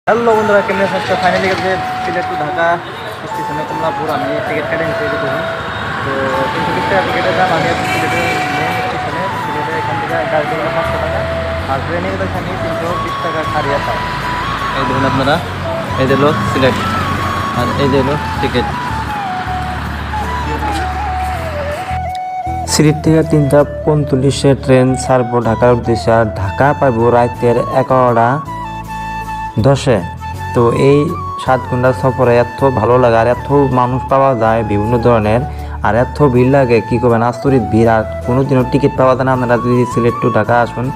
Hello বন্ধুরা, কেমন আছেন? ফাইনালি গেছে সিলেট টু ঢাকা স্টেশনে কমলাপুর। আমি টিকিট কেটে নিচ্ছি দেখুন। তো 320 টাকা টিকিটের দাম। আমি এখন সিলেটের মেন স্টেশনে। সিলেটে এখান থেকে গাড়ি গেলে 500 টাকা, আর ট্রেনে গেলে এখানে 320 টাকা খারিয়া পায়। এই দেখুন আপনারা, এই দিল সিলেট আর এই দিল টিকিট। সিলেট থেকে 3:45 ট্রেন ছাড়বো ঢাকার উদ্দেশ্যে, আর ঢাকা পাইব রাতের 11:10। তো এই 7 ঘন্টার সফরে এত ভালো লাগে, আর এত মানুষ পাওয়া যায় বিভিন্ন ধরনের, আর এত ভিড় লাগে কি করবেন, আচরিত ভিড়। আর কোনোদিনও টিকিট পাওয়া যায় না। আপনারা যদি সিলেট টু ঢাকা আসুন,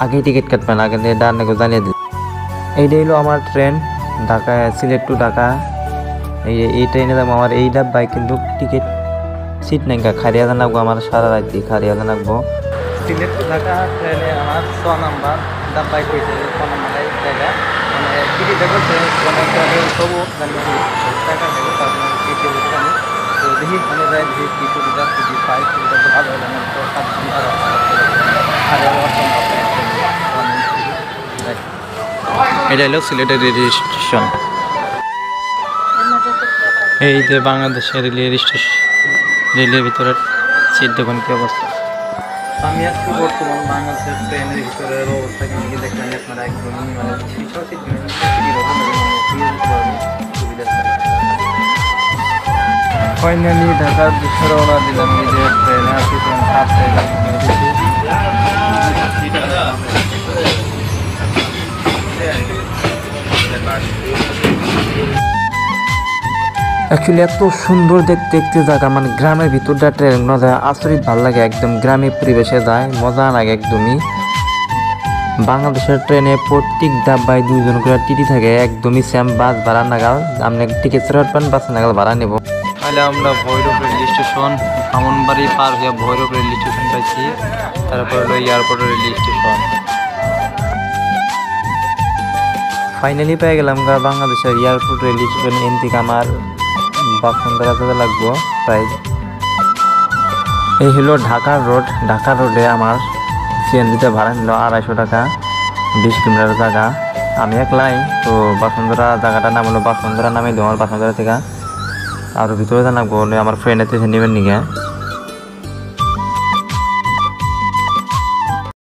আগেই টিকিট কাটবেন, আগে এটা আপনাকে জানিয়ে দিন। এইটাই হলো আমার ট্রেন, ঢাকা সিলেট টু ঢাকা। এই ট্রেনে যাবো। আমার এই ডাব্বায় কিন্তু টিকিট সিট নাই, খারিয়া জানাবো। আমার সারা রাত খারিয়া জানাবো। সিলেট টু ঢাকা ট্রেনে আমার 6 নাম্বার ডাব্বাই কইছে, 6 নাম্বারের জায়গা মানে টিকিট দেখছে অনেক তবু জানি টাকা দেবো, তার টিকিট দিচ্ছি আমি। তো দেখি ওখানে যাই, দেখি কী সুবিধা যদি পাই, সুবিধা তো ভালো হলে তো 7 ঘন্টা এটা হলো সিলেটের রেলওয়ে স্টেশন। এই যে বাংলাদেশের রেলওয়ে স্টেশন, রেলের ভিতরের সিট দেখুন কী অবস্থা। আমি আজকে বর্তমান বাংলাদেশের ট্রেনের ভিতরের অবস্থা কিন্তু দেখলেন আপনারা, একদমই মানে ফাইনালি ঢাকার দিকে রওনা দিলাম। এই যে ট্রেনে আছি, ট্রেন ছাড়তে অ্যাকচুয়ালি এত সুন্দর দেখতে জায়গা, মানে গ্রামের ভিতরটা ট্রেনগুলো যায়, আচরিত ভালো লাগে। একদম গ্রামের পরিবেশে যায়, মজা লাগে একদমই। বাংলাদেশের ট্রেনে প্রত্যেক ডাব্বায় 2 জন করে টিটি থাকে, একদমই সেম বাস ভাড়া নাগাল। আপনি টিকিট ছাড়া পান, বাস নাগাল ভাড়া নেব। তাহলে আমরা ভৈরব রেল স্টেশন, ব্রাহ্মণবাড়ি পার হয়ে ভৈরব রেল স্টেশন পাইছি। তারপর হলো এয়ারপোর্ট রেল স্টেশন। ফাইনালি পেয়ে গেলাম বাংলাদেশের এয়ারপোর্ট রেল স্টেশন। এন থেকে আমার বাসন্তরা যেতে লাগবো প্রায়। এই হলো ঢাকার রোড। ঢাকা রোডে আমার সিএনজিতে ভাড়া নিল 250 টাকা, 20 কিলোমিটার জায়গা। আমি একলাই। তো বাসন্তরা জায়গাটার নাম হলো বাসন্তরা, নামে দেবো আমার বাসন্তরা থেকে। আর ভিতরে জানাবো আমার ফ্রেন্ডের থেকে নেবেন নিগে।